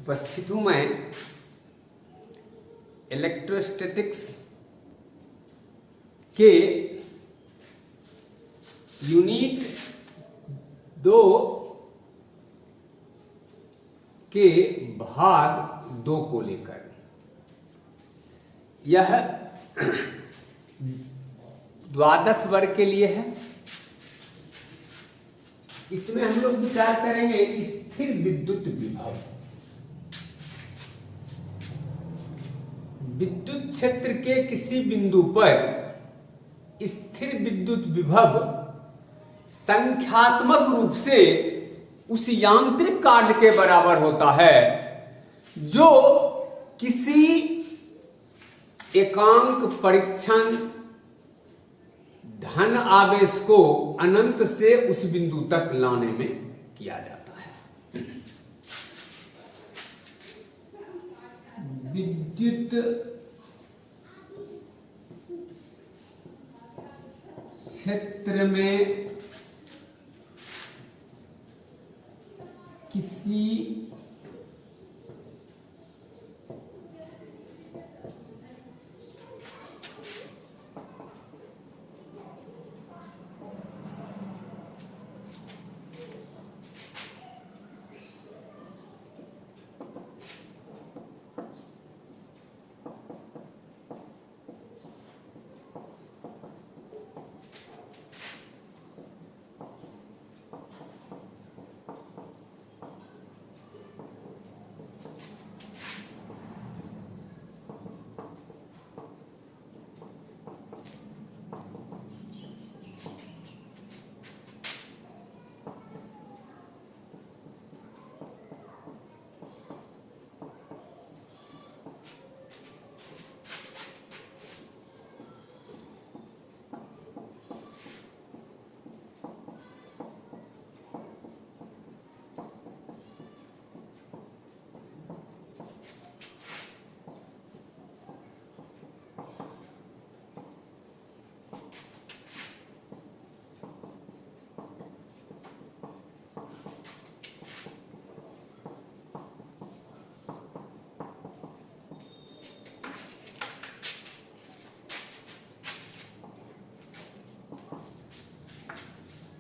उपस्थित हूं मैं इलेक्ट्रोस्टैटिक्स के यूनिट 2 के भाग 2 को लेकर। यह द्वादश वर्ग के लिए है। इसमें हम लोग विचार करेंगे स्थिर विद्युत विभव। विद्युत क्षेत्र के किसी बिंदु पर स्थिर विद्युत विभव संख्यात्मक रूप से उस यांत्रिक कार्य के बराबर होता है जो किसी एकांक परीक्षण धन आवेश को अनंत से उस बिंदु तक लाने में किया जाता है। विद्युत क्षेत्र में किसी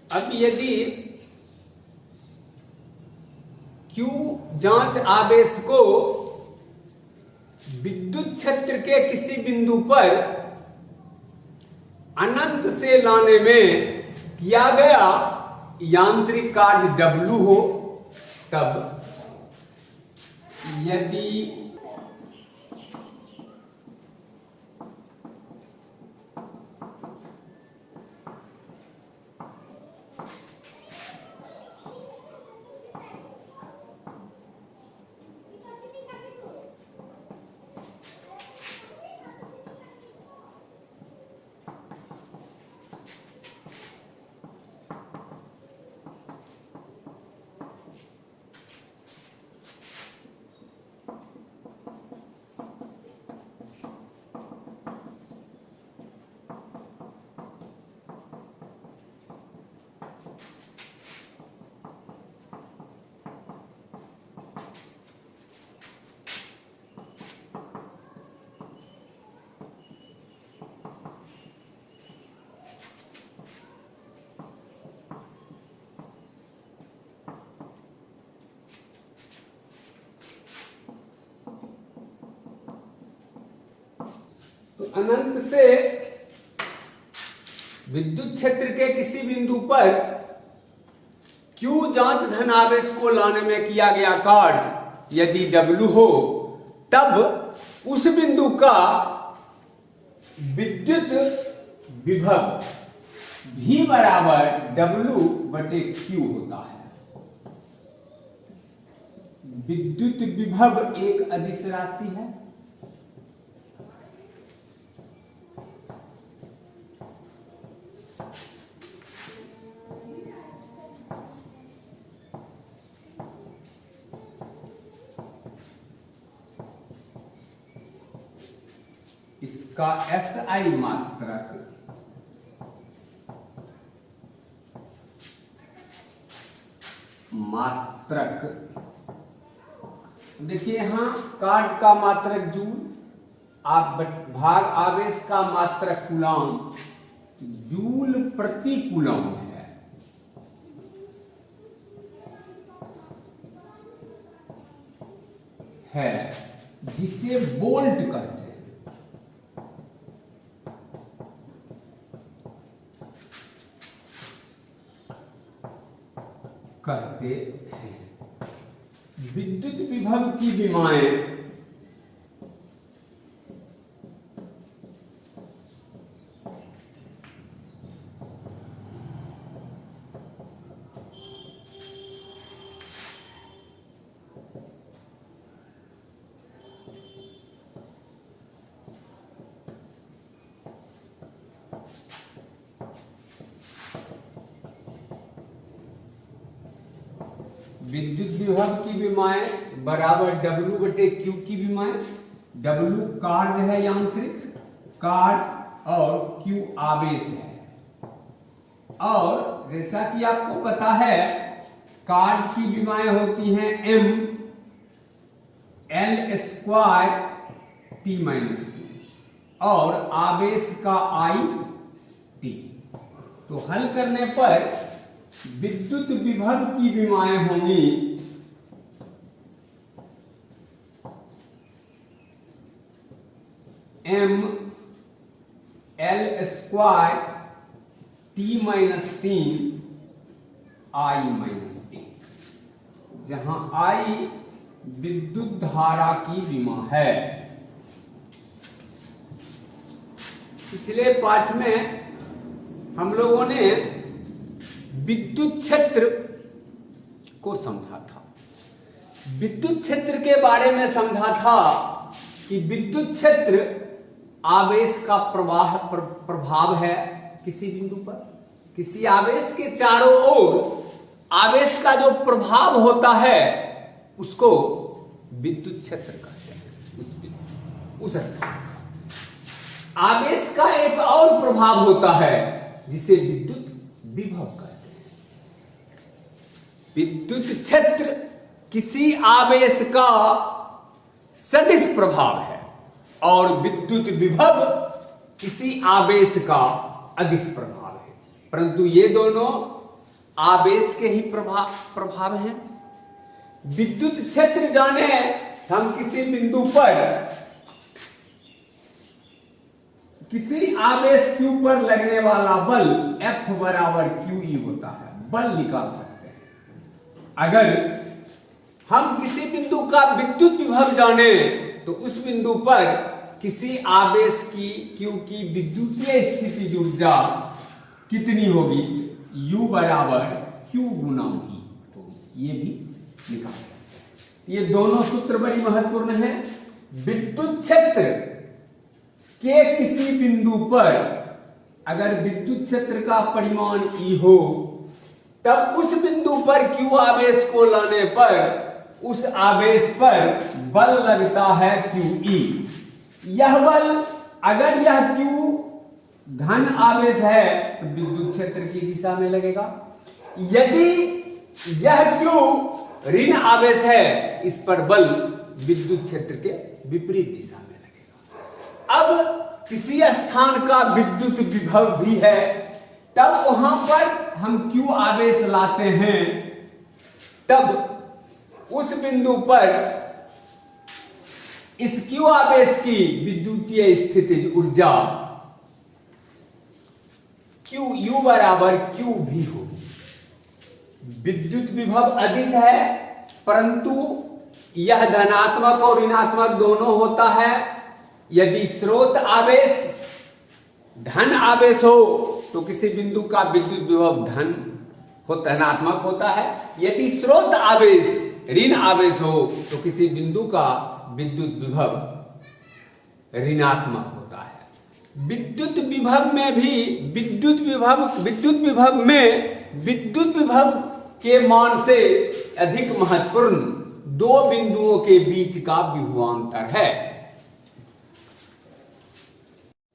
अब यदि Q जांच आवेश को विद्युत क्षेत्र के किसी बिंदु पर अनंत से लाने में किया गया यांत्रिक कार्य W हो, तब यदि तो अनंत से विद्युत क्षेत्र के किसी बिंदु पर Q जांच धनावेश को लाने में किया गया कार्य यदि W हो, तब उस बिंदु का विद्युत विभव V बराबर W/Q होता है। विद्युत विभव एक अदिश राशि है। इसका SI मात्रक देखिए यहाँ कार्य का मात्रक जूल आप भाग आवेश का मात्रक कूलम, जूल प्रति कूलम है जिसे वोल्ट कहते हैं। विद्युत विभव की विमाएं विद्युत विभव की विमाएं बराबर W बटे Q की विमाएं। W कार्य है यांत्रिक कार्य और Q आवेश है। और जैसा कि आपको पता है कार्य की विमाएं होती हैं M L square T minus 2 और आवेश का I T। तो हल करने पर विद्युत विभव की विमाएं होंगी M L square T minus 3 I minus 1, जहां I विद्युत धारा की विमा है। पिछले पाठ में हम लोगों ने विद्युत क्षेत्र को समझा था। विद्युत क्षेत्र के बारे में समझा था कि विद्युत क्षेत्र आवेश का प्रभाव है किसी बिंदु पर। किसी आवेश के चारों ओर आवेश का जो प्रभाव होता है उसको विद्युत क्षेत्र कहते हैं। उस स्थान आवेश का एक और प्रभाव होता है जिसे विद्युत विभव कहते हैं। विद्युत क्षेत्र किसी आवेश का सदिश प्रभाव है और विद्युत विभव किसी आवेश का अदिश प्रभाव है, परंतु ये दोनों आवेश के ही प्रभाव हैं। विद्युत क्षेत्र जाने हम किसी बिंदु पर किसी आवेश Q पर लगने वाला बल F बराबर QE होता है, बल निकाल सकते हैं। अगर हम किसी बिंदु का विद्युत विभव जाने तो उस बिंदु पर किसी आवेश की Q की विद्युतीय स्थिति ऊर्जा कितनी होगी? U बराबर Q गुना V होगी, ये भी निकाल सकते हैं। ये दोनों सूत्र बड़ी महत्वपूर्ण है। विद्युत क्षेत्र के किसी बिंदु पर अगर विद्युत क्षेत्र का परिमाण E हो तब उस बिंदु पर Q आवेश को लाने पर उस आवेश पर बल लगता है QE। यह बल अगर यह Q धन आवेश है तो विद्युत क्षेत्र की दिशा में लगेगा, यदि यह Q ऋण आवेश है इस पर बल विद्युत क्षेत्र के विपरीत दिशा में लगेगा। अब किसी स्थान का विद्युत विभव भी है, तब वहां पर हम Q आवेश लाते हैं, तब उस बिंदु पर इस Q आवेश की विद्युतीय स्थितिज ऊर्जा QU बराबर QV होगी। विद्युत विभव अदिश है, परंतु यह धनात्मक और ऋणात्मक दोनों होता है। यदि स्रोत आवेश धन आवेश हो तो किसी बिंदु का विद्युत विभव धनात्मक होता है। यदि स्रोत आवेश ऋण आवेश हो तो किसी बिंदु का विद्युत विभव ऋणात्मक होता है। विद्युत विभव में भी विद्युत विभव के मान से अधिक महत्वपूर्ण दो बिंदुओं के बीच का विभवांतर है।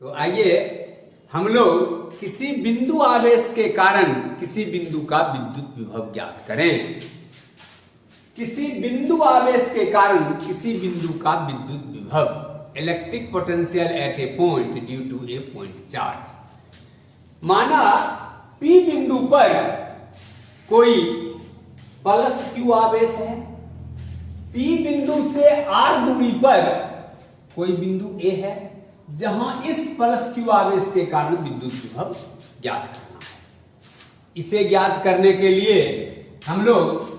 तो आइए हम लोग किसी बिंदु आवेश के कारण किसी बिंदु का विद्युत विभव ज्ञात करें। किसी बिंदु आवेश के कारण किसी बिंदु का विद्युत विभव, electric potential at a point due to a point charge. माना P बिंदु पर कोई प्लस Q आवेश है, P बिंदु से R दूरी पर कोई बिंदु A है जहां इस प्लस Q आवेश के कारण विद्युत विभव ज्ञात करना है। इसे ज्ञात करने के लिए हम लोग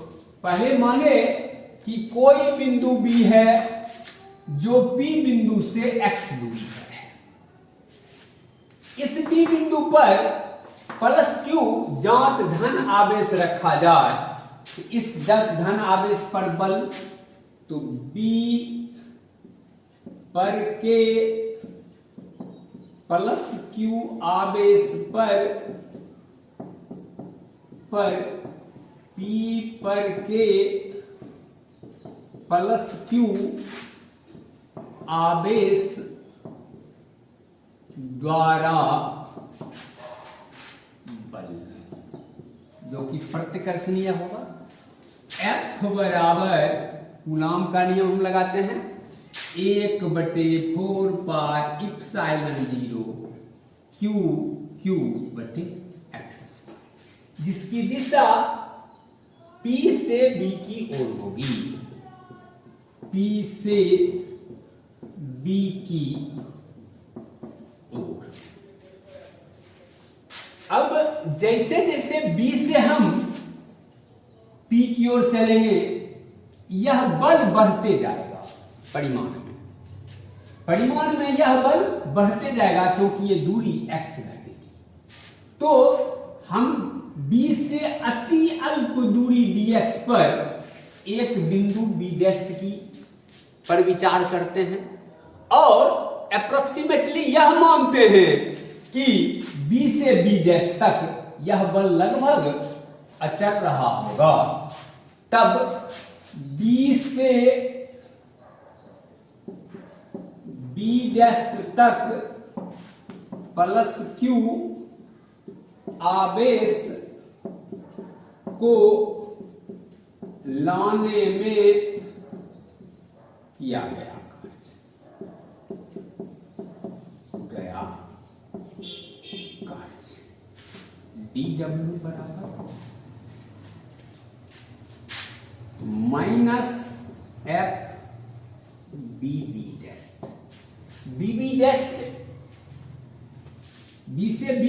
पहले माने कि कोई बिंदु B है जो P बिंदु से X दूरी पर है। इस B बिंदु पर प्लस Q जांच धन आवेश रखा जाए तो इस जांच धन आवेश पर बल, तो B पर के प्लस Q आवेश पर P पर के प्लस Q आवेश द्वारा बल, जो कि प्रतिकर्षणीय होगा। F बराबर कूलाम का नियम हम लगाते हैं 1/4 पाई इप्सिलॉन 0 Q बटे x, जिसकी दिशा P से B की ओर होगी, P से B की ओर। अब जैसे जैसे B से हम P की ओर चलेंगे यह बल बढ़ते जाएगा परिमाण में यह बल बढ़ते जाएगा क्योंकि ये दूरी x घटेगी। तो हम B से अति अल्प दूरी dx पर एक बिंदु B' की पर विचार करते हैं और अप्रोक्सीमेटली यह मानते हैं कि B से B' तक यह बल लगभग अचल रहा होगा। तब B से B' तक प्लस Q आवेश को लाने में किया गया खर्च dW बराबर minus F BB dash. BB dash B से B'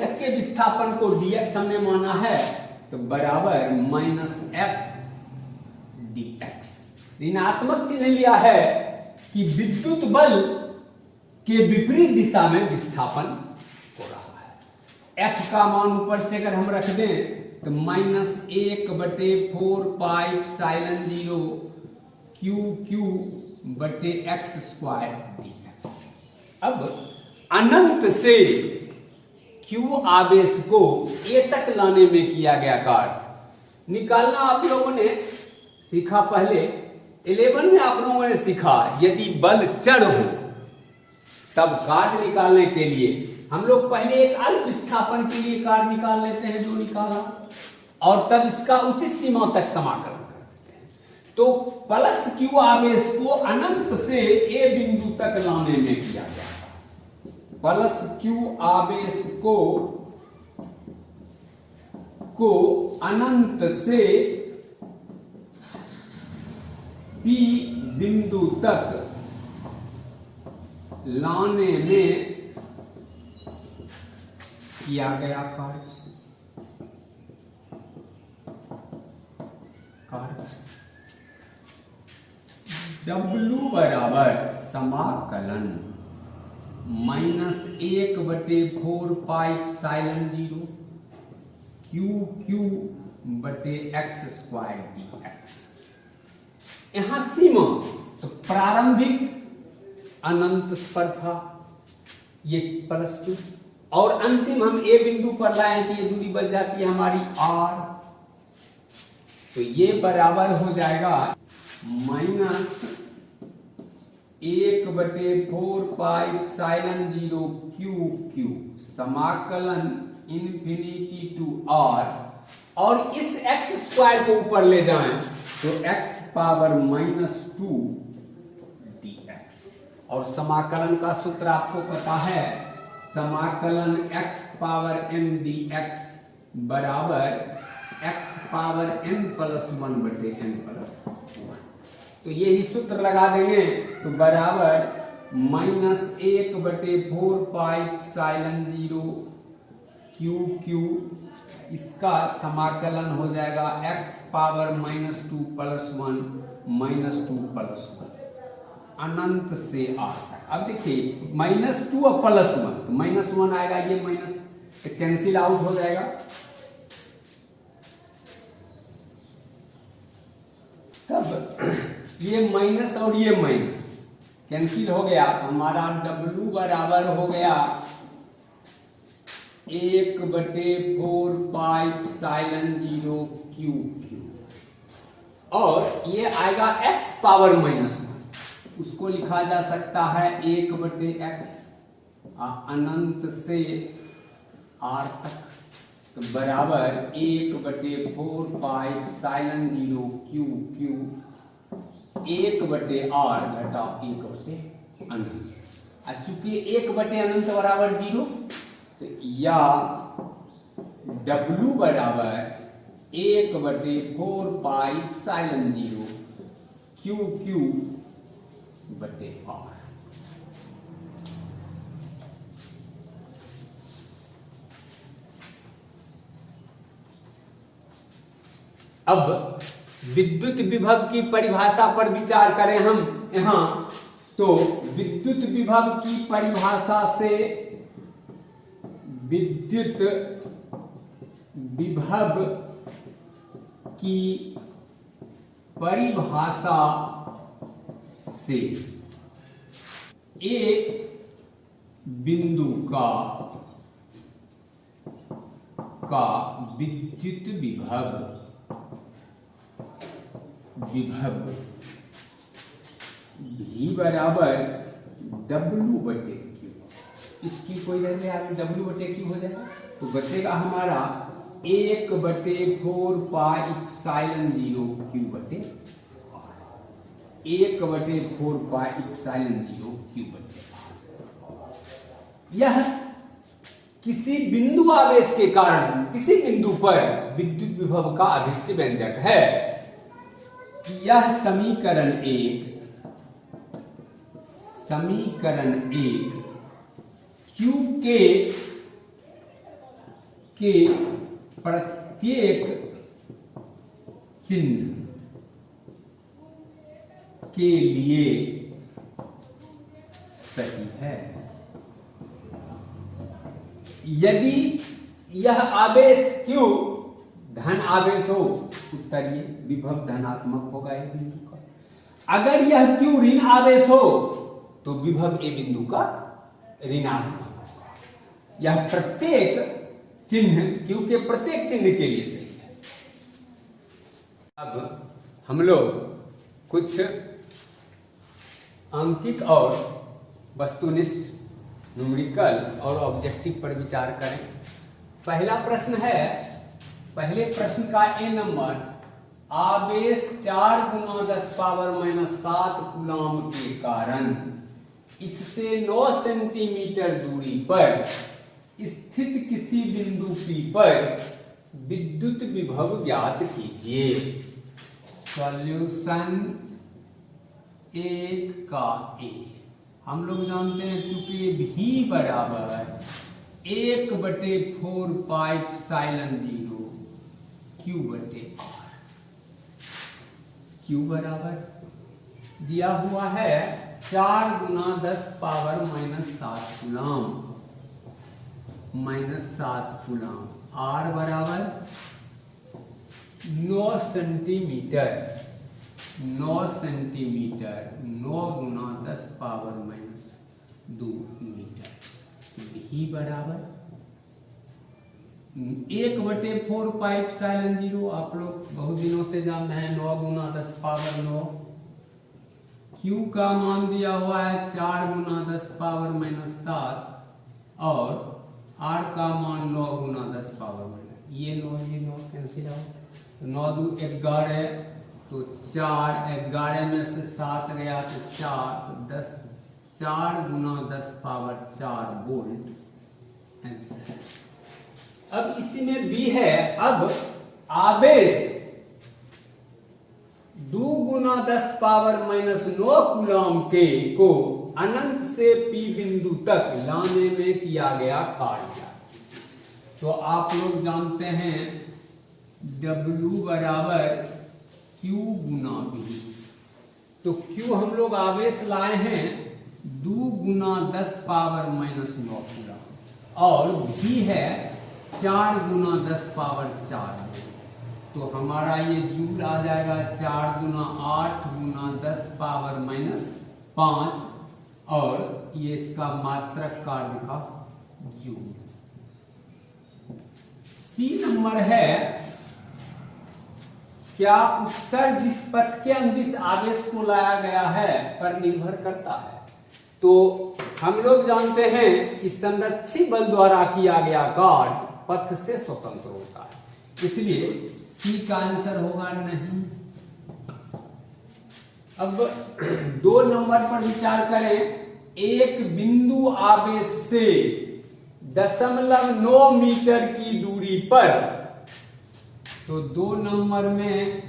तक के विस्थापन को dx हमने माना है तो बराबर माइनस F dx। ऋणात्मक चिन्ह लिया है कि विद्युत बल के विपरीत दिशा में विस्थापन हो रहा है। F का मान ऊपर से अगर हम रख दें तो माइनस 1/4 पाई इप्सिलॉन 0 Q बटे x स्क्वायर dx। अब अनंत से Q आवेश को A तक लाने में किया गया कार्य निकालना आप लोगों ने सीखा। पहले 11 में आप लोगों ने सीखा यदि बल चर हो तब कार्य निकालने के लिए हम लोग पहले एक अल्प विस्थापन के लिए कार्य निकाल लेते हैं जो निकाला और तब इसका उचित सीमा तक समाकलन कर देते हैं। तो प्लस Q आवेश को अनंत से A बिंदु तक लाने में किया गया। प्लस Q आवेश को अनंत से P बिंदु तक लाने में किया गया कार्य W बराबर समाकलन माइनस 1/4 पाई इप्सिलॉन 0 Q बटे x स्क्वायर dx। यहां सीमा तो प्रारंभिक अनंत पर था ये प्लस Q और अंतिम हम A बिंदु पर लाए कि ये दूरी बच जाती है हमारी R। तो ये बराबर हो जाएगा माइनस 1/4 पाई इप्सिलॉन 0 Q समाकलन इन्फिनिटी टू R और इस x स्क्वायर को ऊपर ले जाएं तो x पावर -2 dx। और समाकलन का सूत्र आपको पता है, समाकलन x पावर m dx बराबर x पावर n+1 बटे n+1। तो यही सूत्र लगा देंगे तो बराबर -1 बटे 4 पाई एप्सिलॉन 0 q इसका समाकलन हो जाएगा x पावर -2 + 1 -2 + 1 अनंत से r तक। अब देखिए -2 और +1 तो -1 आएगा, ये माइनस तो कैंसिल आउट हो जाएगा। तब ये माइनस और ये माइनस कैंसिल हो गया तो हमारा W बराबर हो गया 1 बटे 4 पाई एप्सिलॉन 0 q। और ये आएगा x पावर -1, उसको लिखा जा सकता है 1 बटे x अनंत से r तक, तो बराबर 1 बटे 4 पाई एप्सिलॉन 0 q 1 बटे r घटा 1 बटे अनंत। चूंकि 1 बटे अनंत बराबर 0 तो या W बराबर 1 बटे 4 पाई एप्सिलॉन 0 q बटे r। अब विद्युत विभव की परिभाषा पर विचार करें हम यहां, तो विद्युत विभव की परिभाषा से विद्युत विभव की परिभाषा से एक बिंदु का विद्युत विभव V बराबर W बटे Q। इसकी कोई वैल्यू आगे W बटे Q हो जाएगा तो बचेगा हमारा 1 बटे 4 पाई एप्सिलॉन 0 Q बटे R। 1 बटे 4 पाई एप्सिलॉन 0 Q बटे R। यह किसी बिंदु आवेश के कारण किसी बिंदु पर विद्युत विभव का अभिष्ट व्यंजक है कि यह समीकरण एक Q के प्रत्येक चिन्ह के लिए सही है। यदि यह आवेश Q धन आवेश हो, उत्तरीय विभव धनात्मक होगा एक बिंदु का। अगर यह Q ऋण आवेश हो तो विभव ए बिंदु का ऋणात्मक होगा। यह प्रत्येक चिन्ह Q के प्रत्येक चिन्ह के लिए सही है। अब हम लोग कुछ अंकिक और वस्तुनिष्ठ न्यूमेरिकल और ऑब्जेक्टिव पर विचार करें। पहला प्रश्न है, पहले प्रश्न का ए नंबर, आवेश 4 × 10⁻⁷ कूलम के कारण इससे 9 सेंटीमीटर दूरी पर स्थित किसी बिंदु P पर विद्युत विभव ज्ञात कीजिए। सॉल्यूशन 1 का ए हम लोग जानते हैं, चूंकि V बराबर 1 बटे 4 पाई एप्सिलॉन 0 Q बटे R। Q बराबर दिया हुआ है 4 × 10⁻⁷ कूलम, -7 कूलम। R बराबर 9 सेंटीमीटर, 9 सेंटीमीटर, 9 × 10⁻² मीटर। V बराबर 1 बटे 4 पाई एप्सिलॉन 0, आप लोग बहुत दिनों से जान रहे हैं, 9 × 10⁻9। Q का मान दिया हुआ है 4 × 10⁻⁷ और R का मान 9 × 10⁻⁻। ये 9 कैंसिल आउट, 9 × 2 11, तो 4, 11 में से 7 गया तो 4, तो 10, 4 गुना 10 पावर 4 वोल्ट आंसर। अब इसी में बी है, अब आवेश 2 गुना 10 पावर -9 कूलम के को अनंत से P बिंदु तक लाने में किया गया कार्य। तो आप लोग जानते हैं W बराबर Q गुना V। तो Q हम लोग आवेश लाए हैं 2 गुना 10 पावर -9 कूलम और V है 4 गुना 10 पावर 4। तो हमारा ये जूल आ जाएगा 4 गुना 8 गुना 10 पावर -5 और ये इसका मात्रक कार्य का जूल। सी नंबर है, क्या उत्तर जिस पथ के अंदिश आवेश को लाया गया है पर निर्भर करता है। तो हम लोग जानते हैं कि संरक्षी बल द्वारा किया गया कार्य पथ से स्वतंत्र होता है, इसलिए सी का आंसर होगा नहीं। अब 2 नंबर पर विचार करें, एक बिंदु आवेश से 0.9 मीटर की दूरी पर, तो 2 नंबर में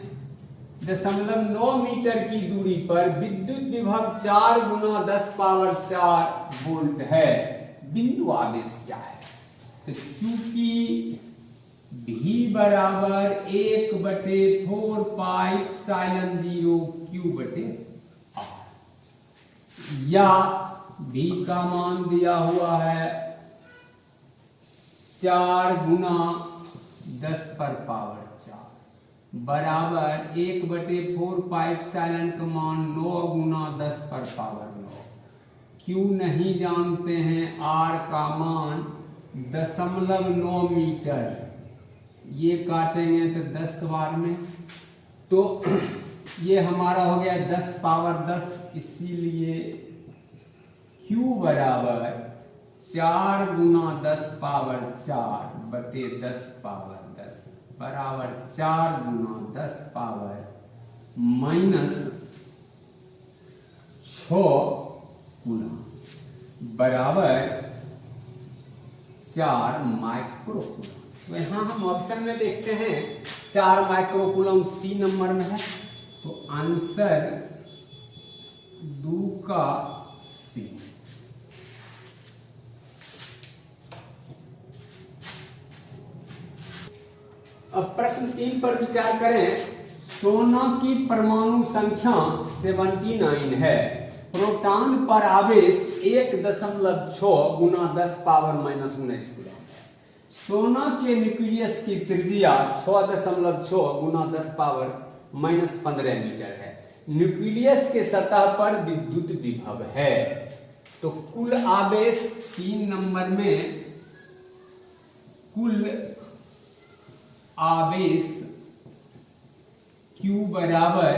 0.9 मीटर की दूरी पर विद्युत विभव 4 गुना 10 पावर 4 वोल्ट है। बिंदु आवेश क्या है? तो चूंकि V बराबर 1/4 पाई एप्सिलॉन 0 Q/R, या V का मान दिया हुआ है 4 गुना 10 पर पावर 4 बराबर 1/4 पाई एप्सिलॉन का मान 9 गुना 10 पर पावर 9। Q नहीं जानते हैं, R का मान 0.9 मीटर, ये काटेंगे तो 10 बार में, तो ये हमारा हो गया 10 पावर 10, इसीलिए Q बराबर 4 गुना 10 पावर 4 बटे 10 पावर 10 बराबर 4 गुना 10 पावर -6 कूलम बराबर 4 माइक्रो कूलम। तो यहां हम ऑप्शन में देखते हैं 4 माइक्रो कूलम सी नंबर में है, तो आंसर 2 का सी। अब प्रश्न 3 पर विचार करें, सोना की परमाणु संख्या 79 है, प्रोटॉन पर आवेश 1.6 गुना 10 पावर -19 कूलम। सोना के न्यूक्लियस की त्रिज्या 6.6 गुना 10 पावर -15 मीटर है। न्यूक्लियस के सतह पर विद्युत विभव है। तो कुल आवेश 3 नंबर में, कुल आवेश Q बराबर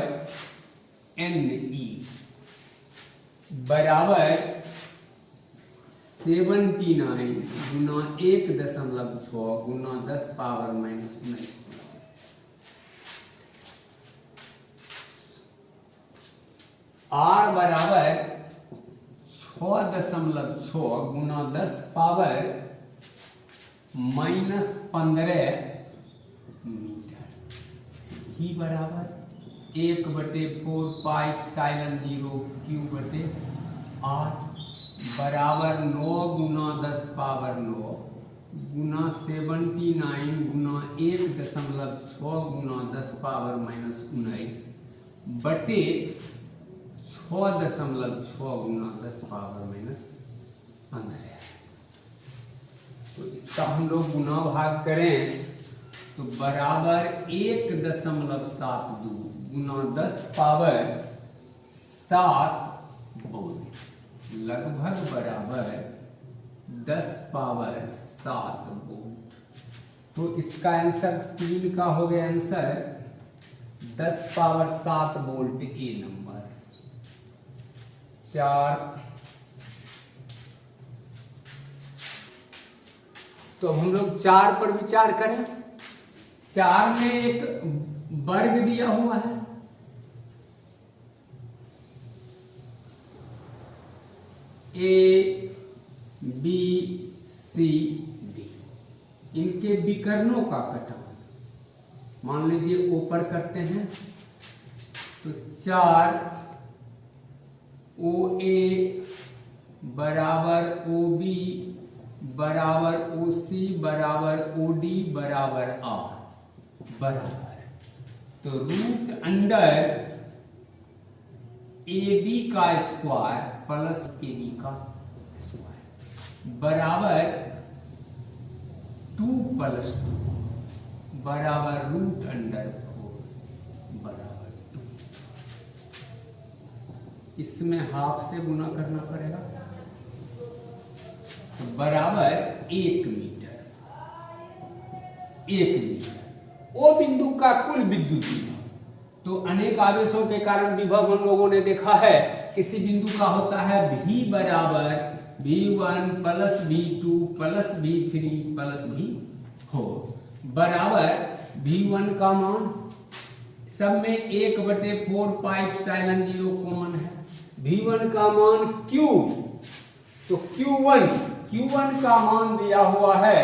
Ne बराबर 79 गुना 1.6 गुना 10 पावर -19। R बराबर 6.6 गुना 10 पावर -15 मीटर, ही बराबर 1/4 पाई एप्सिलॉन 0 Q/R बराबर 9 गुना 10 पावर 9 गुना 79 गुना 1.6 गुना 10 पावर -19 बटे 6.6 गुना 10 पावर -15। तो इसका हम लोग गुना भाग करें तो बराबर 1.72 गुना 10 पावर 7 वोल्ट, लगभग बराबर 10 पावर 7 वोल्ट। तो इसका आंसर 3 का हो गया आंसर 10 पावर 7 वोल्ट ए नंबर। 4 तो हम लोग 4 पर विचार करें। 4 में एक वर्ग दिया हुआ है, ए बी सी डी, इनके विकर्णों का कटान मान लीजिए ऊपर करते हैं तो 4 ओ ए बराबर ओ बी बराबर ओ सी बराबर ओ डी बराबर आर बराबर, तो रूट अंडर ए बी का स्क्वायर प्लस ए बी का स्क्वायर बराबर 2 + 2 बराबर रूट अंडर 4 बराबर 2। इसमें हाफ से गुना करना पड़ेगा तो बराबर 1 मीटर। ओ बिंदु का कुल विद्युत विभव, तो अनेक आवेशों के कारण विभव हम लोगों ने देखा है किसी बिंदु का होता है V बराबर V1 + V2 + V3 + V4 बराबर V1 का मान सब में 1/4 पाई एप्सिलॉन 0 कॉमन है। V1 का मान Q, तो Q1 का मान दिया हुआ है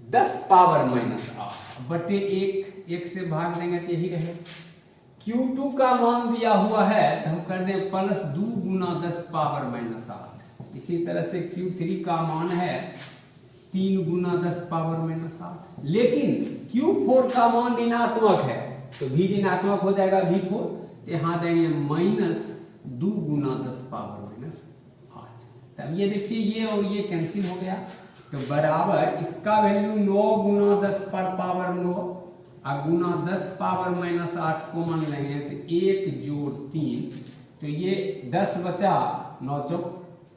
10 पावर -8 बटे 1 से भाग देंगे तो यही रहे। Q2 का मान दिया हुआ है तो हम कर दें +2 × 10 पावर -8। इसी तरह से Q3 का मान है 3 × 10 पावर -8, लेकिन Q4 का मान ऋणात्मक है तो भी ऋणात्मक हो जाएगा V4, यहाँ देंगे -2 × 10 पावर -8। तब ये देखिए ये और ये कैंसिल हो गया तो बराबर इसका वैल्यू 9 × 10 पर पावर 9 और गुना 10 पावर -8 कॉमन लेंगे तो 1 + 3, तो ये 10 बचा 9 × 4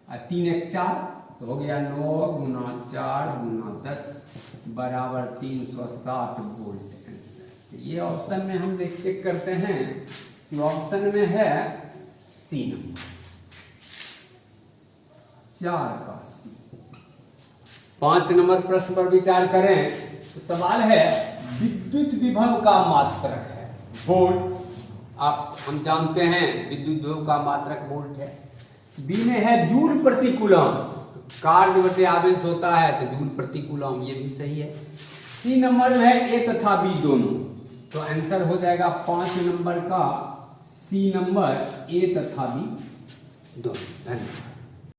और 3 × 1 4, तो हो गया 9 × 4 × 10 बराबर 360 वोल्ट आंसर। ये ऑप्शन में हम चेक करते हैं कि ऑप्शन में है सी नंबर, 4 का सी। 5 नंबर प्रश्न पर विचार करें तो सवाल है विद्युत विभव का मात्रक है वोल्ट। आप हम जानते हैं विद्युत विभव का मात्रक वोल्ट है। बी में है जूल प्रति कूलम, कार्य बटे आवेश होता है तो जूल प्रति कूलम, ये भी सही है। सी नंबर में है ए तथा बी दोनों, तो आंसर हो जाएगा 5 नंबर का सी नंबर, ए तथा बी दोनों। धन्यवाद।